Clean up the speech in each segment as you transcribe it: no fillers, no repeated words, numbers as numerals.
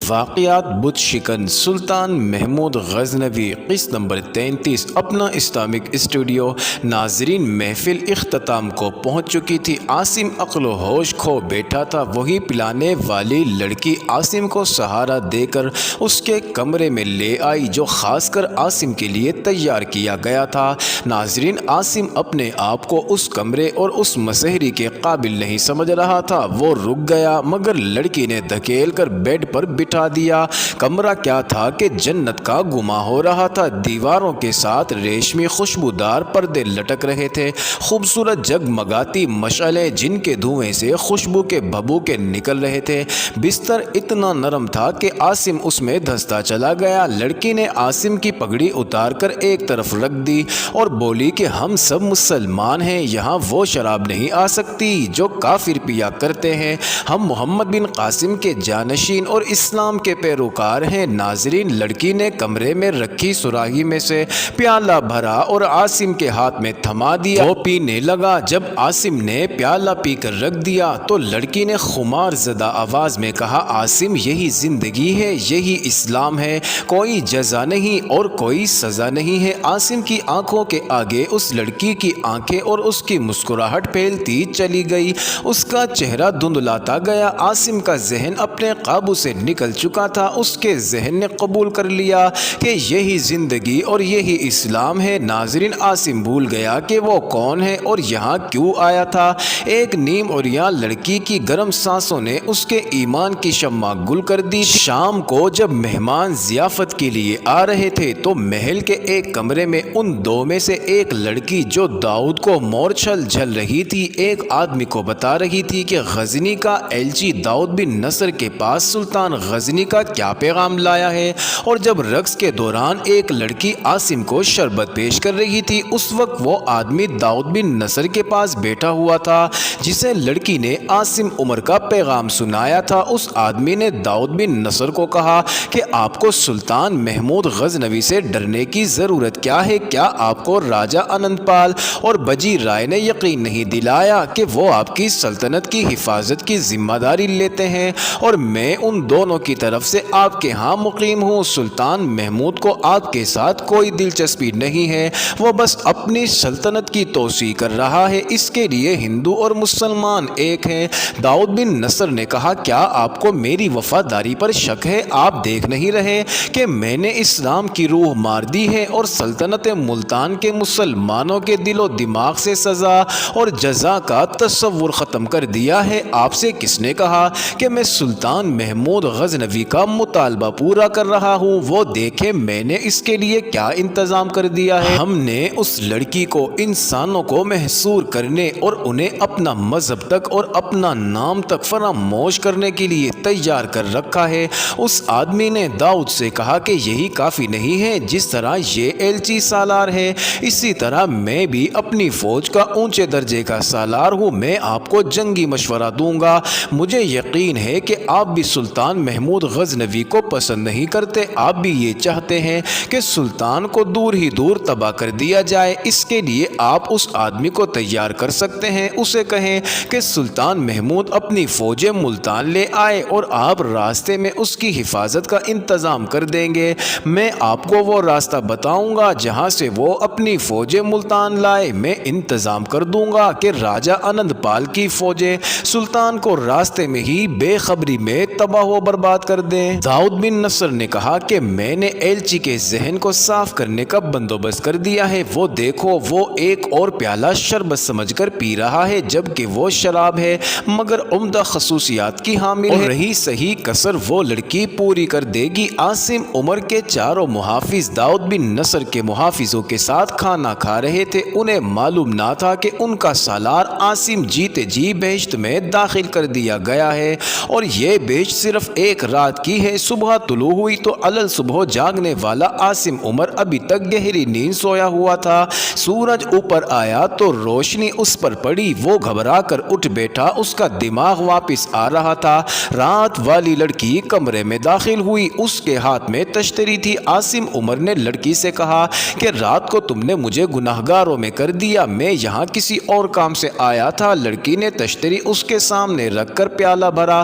واقعات بت شکن سلطان محمود غزنوی قسط نمبر 33 اپنا اسلامک اسٹوڈیو۔ ناظرین، محفل اختتام کو پہنچ چکی تھی۔ عاصم عقل و ہوش کھو بیٹھا تھا۔ وہی پلانے والی لڑکی عاصم کو سہارا دے کر اس کے کمرے میں لے آئی جو خاص کر عاصم کے لیے تیار کیا گیا تھا۔ ناظرین، عاصم اپنے آپ کو اس کمرے اور اس مسحری کے قابل نہیں سمجھ رہا تھا۔ وہ رک گیا مگر لڑکی نے دھکیل کر بیڈ پر بٹھا دیا۔ کمرہ کیا تھا کہ جنت کا گما ہو رہا تھا۔ دیواروں کے ساتھ ریشمی خوشبودار پردے لٹک رہے تھے۔ خوبصورت جگمگاتی مشعلیں جن کے دھوئیں سے خوشبو کے بھبوکے نکل رہے تھے۔ بستر اتنا نرم تھا کہ عاصم اس میں دھستا چلا گیا۔ لڑکی نے عاصم کی پگڑی اتار کر ایک طرف رکھ دی اور بولی کہ ہم سب مسلمان ہیں، یہاں وہ شراب نہیں آ سکتی جو کافر پیا کرتے ہیں۔ ہم محمد بن قاسم کے جانشین اور اسلام کے پیروکار ہیں۔ ناظرین، لڑکی نے کمرے میں رکھی سراہی میں سے پیالہ بھرا اور عاصم کے ہاتھ میں تھما دیا۔ وہ پینے لگا۔ جب عاصم نے پیالہ پی کر رکھ دیا تو لڑکی نے خمار زدہ آواز میں کہا، عاصم، یہی زندگی ہے، یہی اسلام ہے، کوئی جزا نہیں اور کوئی سزا نہیں ہے۔ عاصم کی آنکھوں کے آگے اس لڑکی کی آنکھیں اور اس کی مسکراہٹ پھیلتی چلی گئی۔ اس کا چہرہ دھندلاتا گیا۔ عاصم کا ذہن اپنے قابو سے نکل چکا تھا۔ اس کے ذہن نے قبول کر لیا کہ یہی زندگی اور یہی اسلام ہے۔ ناظرین، عاصم بھول گیا کہ وہ کون ہے اور یہاں کیوں آیا تھا۔ ایک نیم اوریاں لڑکی کی گرم سانسوں نے اس کے ایمان کی شمع گل کر دی۔ شام کو جب مہمان ضیافت کے لیے آ رہے تھے تو محل کے ایک کمرے میں ان دو میں سے ایک لڑکی جو داؤد کو مورچھل جھل رہی تھی ایک آدمی کو بتا رہی تھی کہ غزنی کا ایلچی داؤد بن نصر کے پاس سلطان غزنی کا کیا پیغام لایا ہے۔ اور جب رقص کے دوران ایک لڑکی عاصم کو شربت پیش کر رہی تھی اس وقت وہ آدمی داؤد بن نصر کے پاس بیٹھا ہوا تھا جسے لڑکی نے عاصم عمر کا پیغام سنایا تھا۔ اس آدمی نے داؤد بن نصر کو کہا کہ آپ کو سلطان محمود غزنوی سے ڈرنے کی ضرورت کیا ہے؟ کیا آپ کو راجہ انند پال اور بجی رائے نے یقین نہیں دلایا کہ وہ آپ کی سلطنت کی حفاظت کی ذمہ داری لیتے ہیں اور میں ان دونوں کی طرف سے آپ کے ہاں مقیم ہوں؟ سلطان محمود کو آپ کے ساتھ کوئی دلچسپی نہیں ہے، وہ بس اپنی سلطنت کی توسیع کر رہا ہے، اس کے لیے ہندو اور مسلمان ایک ہیں۔ داؤد بن نصر نے کہا، کیا آپ کو میری وفاداری پر شک ہے؟ آپ دیکھ نہیں رہے کہ میں نے اسلام کی روح مار دی ہے اور سلطنت ملتان کے مسلمانوں کے دل و دماغ سے سزا اور جزا کا تصور ختم کر دیا ہے؟ آپ سے کس نے کہا کہ میں سلطان محمود غزنوی کا مطالبہ پورا کر رہا ہوں؟ وہ دیکھیں میں نے اس کے لیے کیا انتظام کر دیا ہے۔ ہم نے اس لڑکی کو انسانوں کو محصور کرنے اور انہیں اپنا مذہب تک اور اپنا نام تک فراموش کرنے کے لیے تیار کر رکھا ہے۔ اس آدمی نے داؤد سے کہا کہ یہی کافی نہیں ہے، جس طرح یہ ایلچی سالار ہے اسی طرح میں بھی اپنی فوج کا اونچے درجے کا سالار ہوں۔ میں آپ کو جنگی مشورہ دوں گا۔ مجھے یقین ہے کہ آپ بھی سلطان محمود غزنوی کو پسند نہیں کرتے، آپ بھی یہ چاہتے ہیں کہ سلطان کو دور ہی دور تباہ کر دیا جائے۔ اس کے لیے آپ اس آدمی کو تیار کر سکتے ہیں، اسے کہیں کہ سلطان محمود اپنی فوجیں ملتان لے آئے اور آپ راستے میں اس کی حفاظت کا انتظام کر دیں گے۔ میں آپ کو وہ راستہ بتاؤں گا جہاں سے وہ اپنی فوجیں ملتان لائے۔ میں انتظام کر دوں گا کہ راجہ انند پال کی فوجیں سلطان کو راستے میں ہی بے خبری میں تباہ و برباد کر دیں۔ داؤد بن نصر نے کہا کہ میں نے ایلچی کے ذہن کو صاف کرنے کا بندوبست کر دیا ہے۔ وہ دیکھو، وہ ایک اور پیالہ شربت سمجھ کر پی رہا ہے جبکہ وہ شراب ہے مگر عمدہ خصوصیات کی حامل ہے۔ رہی صحیح کسر وہ لڑکی پوری کر دے گی۔ عاصم عمر کے چاروں محافظ داؤد بن نصر کے محافظوں کے ساتھ کھانا کھا رہے تھے۔ انہیں معلوم نہ تھا کہ ان کا سالار عاصم جیتے جی بہشت میں داخل کر دیا گیا ہے اور یہ بہشت صرف ایک رات کی ہے۔ صبح طلوع ہوئی تو علل صبح جاگنے والا عاصم عمر ابھی تک گہری نیند سویا ہوا تھا۔ سورج اوپر آیا تو روشنی اس پر پڑی، وہ گھبرا کر اٹھ بیٹھا، اس کا دماغ واپس آ رہا تھا۔ رات والی لڑکی کمرے میں داخل ہوئی، اس کے ہاتھ میں تشتری تھی۔ عاصم عمر نے لڑکی سے کہا کہ رات کو تم نے مجھے گناہگاروں میں کر دیا، میں یہاں کسی اور کام سے آیا تھا۔ لڑکی نے تشتری اس کے سامنے رکھ کر پیالہ بھرا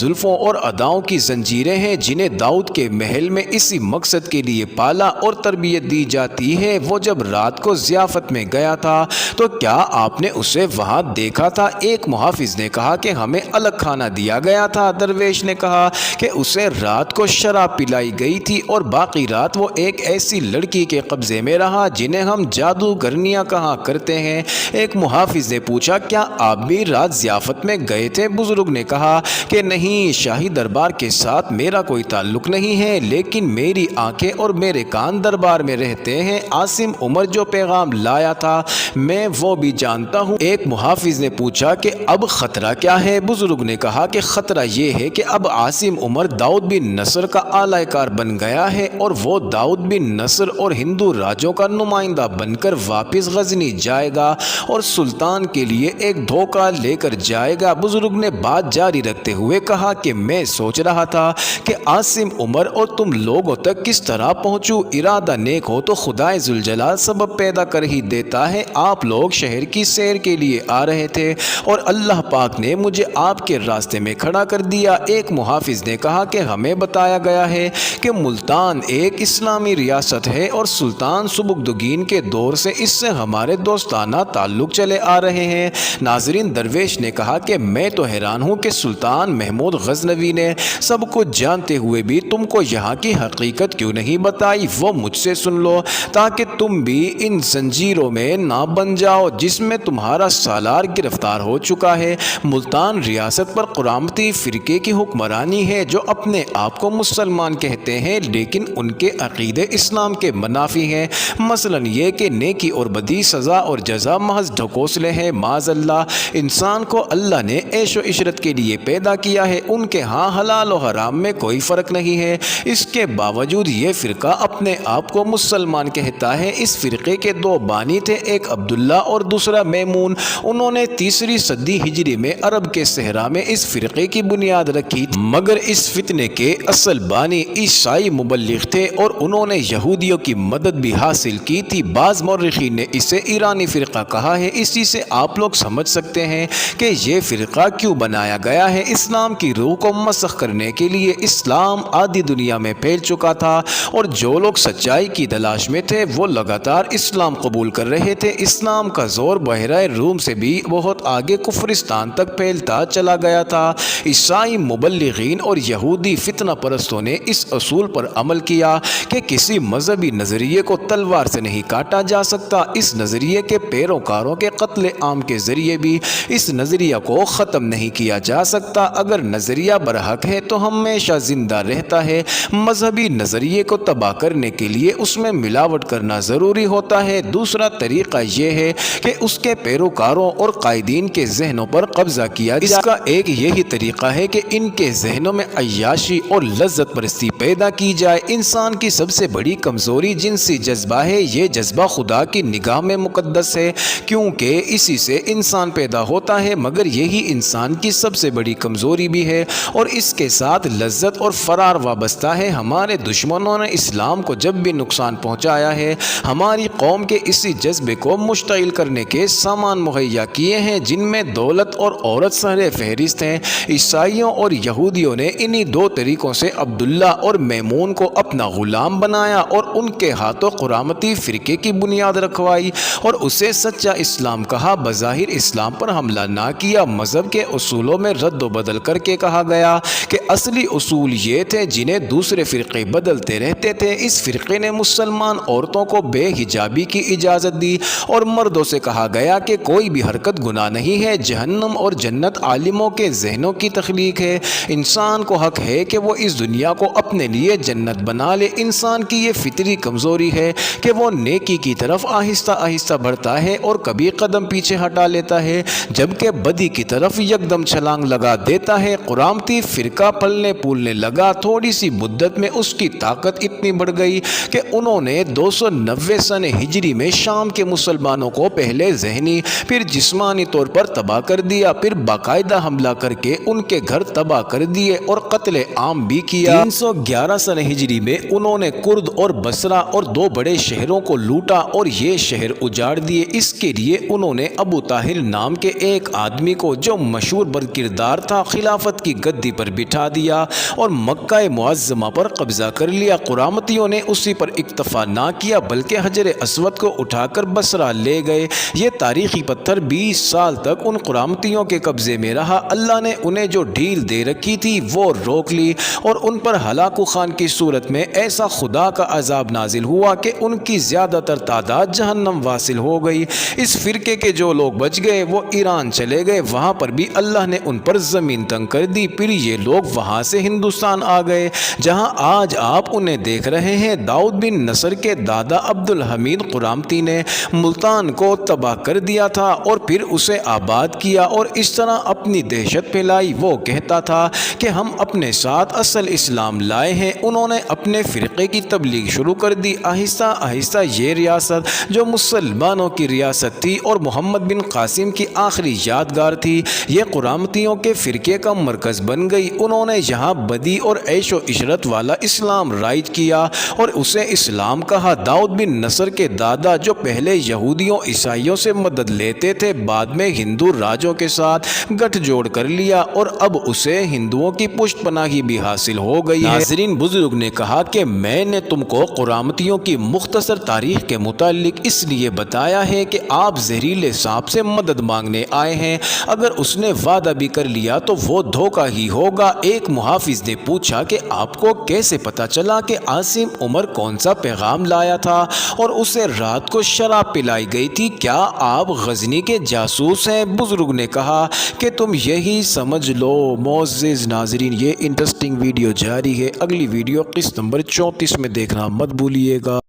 زلفوں اور اداؤں کی زنجیریں ہیں جنہیں داؤد کے محل میں اسی مقصد کے لیے پالا اور تربیت دی جاتی ہے۔ وہ جب رات کو ضیافت میں گیا تھا تو کیا آپ نے اسے وہاں دیکھا تھا؟ ایک محافظ نے کہا کہ ہمیں الگ کھانا دیا گیا تھا۔ درویش نے کہا کہ اسے رات کو شراب پلائی گئی تھی اور باقی رات وہ ایک ایسی لڑکی کے قبضے میں رہا جنہیں ہم جادوگرنیاں کہا کرتے ہیں۔ ایک محافظ نے پوچھا کیا آپ بھی رات ضیافت میں گئے تھے؟ بزرگ نے کہا کہ نہیں، شاہی دربار کے ساتھ میرا کوئی تعلق نہیں ہے، لیکن میری آنکھیں اور میرے کان دربار میں رہتے ہیں۔ عاصم عمر جو پیغام لایا تھا میں وہ بھی جانتا ہوں۔ ایک محافظ نے پوچھا کہ اب خطرہ کیا ہے؟ بزرگ نے کہا کہ خطرہ یہ ہے کہ اب عاصم عمر داؤد بن نصر کا اعلی کار بن گیا ہے اور وہ داؤد بن نصر اور ہندو راجوں کا نمائندہ بن کر واپس غزنی جائے گا اور سلطان کے لیے ایک دھوکہ لے کر جائے گا۔ بزرگ نے بات جاری رکھتے ہوئے کہا کہ میں سوچ رہا تھا کہ عاصم عمر اور تم لوگوں تک کس طرح پہنچوں۔ ارادہ نیک ہو تو خدائے ذوالجلال سبب پیدا کر ہی دیتا ہے۔ آپ لوگ شہر کی سیر کے لیے آ رہے تھے اور اللہ پاک نے مجھے آپ کے راستے میں کھڑا کر دیا۔ ایک محافظ نے کہا کہ ہمیں بتایا گیا ہے کہ ملتان ایک اسلامی ریاست ہے اور سلطان سبکدگین کے دور سے اس سے ہمارے دوستانہ تعلق چلے آ رہے ہیں۔ ناظرین، درویش نے کہا کہ میں تو حیران ہوں کہ سلطان محمود غزنوی نے سب کچھ جانتے ہوئے بھی تم کو یہاں کی حقیقت کیوں نہیں بتائی؟ وہ مجھ سے سن لو تاکہ تم بھی ان زنجیروں میں نہ بن جاؤ جس میں تمہارا سالار گرفتار ہو چکا ہے۔ ملتان ریاست پر قرامتی فرقے کی حکمرانی ہے جو اپنے آپ کو مسلمان کہتے ہیں لیکن ان کے عقیدے اسلام کے منافی ہیں۔ مثلا یہ کہ نیکی اور بدی، سزا اور جزا محض ڈھکوسلے ہیں۔ معاذ اللہ، انسان کو اللہ نے عیش و عشرت کے لیے پیدا کیا ہے، ان کے ہاں حلال و حرام میں کوئی فرق نہیں ہے۔ اس کے باوجود یہ فرقہ اپنے آپ کو مسلمان کہتا ہے۔ اس فرقے کے دو بانی تھے، ایک عبداللہ اور دوسرا میمون۔ انہوں نے 3 صدی ہجری میں عرب کے صحرا میں اس فرقے کی بنیاد رکھی، مگر اس فتنے کے اصل بانی عیسائی مبلغ تھے اور انہوں نے یہودیوں کی مدد بھی حاصل کی تھی۔ بعض مورخین نے اسے ایرانی فرقہ کہا ہے۔ اسی سے آپ لوگ سمجھ سکتے ہیں کہ یہ فرقہ کیوں بنایا گیا ہے۔ اسلام کی روح کو مسخ کرنے کے لیے اسلام آدھی دنیا میں پھیل چکا تھا اور جو لوگ سچائی کی تلاش میں تھے وہ لگاتار اسلام قبول کر رہے تھے۔ اسلام کا زور بحیرہ روم سے بھی بہت آگے کفرستان تک پھیلتا چلا گیا تھا۔ عیسائی مبلغین اور یہودی فتنہ پرستوں نے اس اصول پر عمل کیا کہ کسی مذہبی نظریے کو تلوار سے نہیں کاٹا جا سکتا۔ اس نظریے کے پیروکاروں کے قتل عام کے ذریعے بھی اس نظریہ کو ختم نہیں کیا جا سکتا۔ اگر نظریہ برحق ہے تو ہمیشہ زندہ رہتا ہے۔ مذہبی نظریے کو تباہ کرنے کے لیے اس میں ملاوٹ کرنا ضروری ہوتا ہے۔ دوسرا طریقہ یہ ہے کہ اس کے پیروکاروں اور قائدین کے ذہنوں پر قبضہ کیا جائے۔ اس کا ایک یہی طریقہ ہے کہ ان کے ذہنوں میں عیاشی اور لذت پرستی پیدا کی جائے۔ انسان کی سب سے بڑی کمزوری جنسی جذبہ ہے۔ یہ جذبہ خدا کی نگاہ میں مقدس ہے کیونکہ اسی سے انسان پیدا ہوتا ہے، مگر یہی انسان کی سب سے بڑی کمزوری بھی ہے اور اس کے ساتھ لذت اور فرار وابستہ ہے۔ ہمارے دشمنوں نے اسلام کو جب بھی نقصان پہنچایا ہے ہماری قوم کے اسی جذبے کو مشتعل کرنے کے سامان مہیا کیے ہیں جن میں دولت اور عورت سر فہرست ہیں۔ عیسائیوں اور یہودیوں نے انہی 2 طریقوں سے عبداللہ اور میمون کو اپنا غلام بنایا اور ان کے ہاتھوں قرامتی فرقے کی بنیاد رکھوائی اور اسے سچا اسلام کہا۔ بظاہر اسلام پر حملہ نہ کیا، مذہب کے اصولوں میں رد و بدل کر کے کہا گیا کہ اصلی اصول یہ تھے جنہیں دوسرے فرقے بدلتے رہتے تھے۔ اس فرقے نے مسلمان عورتوں کو بے حجابی کی اجازت دی اور مردوں سے کہا گیا کہ کوئی بھی حرکت گناہ نہیں ہے۔ جہنم اور جنت عالموں کے ذہنوں کی تخلیق ہے۔ انسان کو حق ہے کہ وہ اس دنیا کو اپنے لیے جنت بنا لے۔ انسان کی یہ فطری کمزوری ہے کہ وہ نیکی کی طرف آہستہ آہستہ بڑھتا ہے اور کبھی قدم پیچھے ہٹا لیتا ہے جبکہ بدی کی طرف یکدم چھلانگ لگا دیتا ہے۔ قرامتی فرقہ پھلنے پھولنے لگا۔ تھوڑی سی مدت میں اس کی طاقت اتنی بڑھ گئی کہ انہوں نے 290 سن ہجری میں شام کے مسلمانوں کو پہلے ذہنی پھر جسمانی طور پر تباہ کر دیا، پھر باقاعدہ حملہ کر کے ان کے گھر تباہ کر دیے اور قتل عام بھی کیا۔ 311 سن ہجری میں انہوں نے کرد اور بصرہ اور 2 بڑے شہروں کو لوٹا اور یہ شہر اجاڑ دیے۔ اس کے لیے انہوں نے ابو طاہر نام کے ایک آدمی کو جو مشہور بدکردار تھا خلافت کی گدی پر بٹھا دیا اور مکہ معظمہ پر قبضہ کر لیا۔ قرامتیوں نے اسی پر اکتفا نہ کیا بلکہ حجر اسود کو اٹھا کر بصرہ لے گئے۔ یہ تاریخی پتھر 20 سال تک ان قرامتیوں کے قبضے میں رہا۔ اللہ نے انہیں جو ڈھیل دے رکھی تھی وہ روک لی اور ان پر ہلاک و خان کی صورت میں ایسا خدا کا عذاب نازل ہوا کہ ان کی زیادہ تر تعداد جہنم واصل ہو گئی۔ اس فرقے کے جو لوگ بچ گئے وہ ایران چلے گئے، وہاں پر بھی اللہ نے ان پر زمین تنگ کر دی۔ پھر یہ لوگ وہاں سے ہندوستان آ گئے جہاں آج آپ انہیں دیکھ رہے ہیں۔ داؤد بن نصر کے دادا عبد الحمید قرامتی نے ملتان کو تباہ کر دیا تھا اور پھر اسے آباد کیا اور اس طرح اپنی دہشت پھیلائی۔ وہ کہتا تھا کہ ہم اپنے ساتھ اصل اسلام لائے ہیں۔ انہوں نے اپنے فرقے کی تبلیغ شروع کر دی۔ آہستہ آہستہ یہ ریاست جو مسلمانوں کی ریاست تھی اور محمد بن قاسم کی آخری یادگار تھی، یہ قرامتیوں کے فرقے کا مرکز بن گئی۔ انہوں نے یہاں بدی اور عیش و عشرت والا اسلام رائج کیا اور اسے اسلام کہا۔ داؤد بن نصر کے دادا جو پہلے یہودیوں عیسائیوں سے مدد لیتے تھے، بعد میں ہندو راجوں کے ساتھ گٹھ جوڑ کر لیا اور اب اسے ہندوؤں کی پشت پناہی بھی حاصل ہو گئی ہے۔ ناظرین، بزرگ نے کہا کہ میں نے تم کو قرامتیوں کی مختصر تاریخ کے متعلق اس لیے بتایا ہے کہ آپ زہریلے سانپ سے مدد مانگنے آئے ہیں، اگر اس نے وعدہ بھی کر لیا تو وہ دھوکہ ہی ہوگا۔ ایک محافظ نے پوچھا کہ آپ کو کیسے پتا چلا کہ عاصم عمر کون سا پیغام لایا تھا اور اسے رات کو شراب پلائی گئی تھی؟ کیا آپ غزنی کے جاسوس ہیں؟ بزرگ نے کہا کہ تم یہی سمجھ لو۔ معزز ناظرین، یہ انٹرسٹنگ ویڈیو جاری ہے، اگلی ویڈیو قسط نمبر 34 میں دیکھنا مت بھولیے گا۔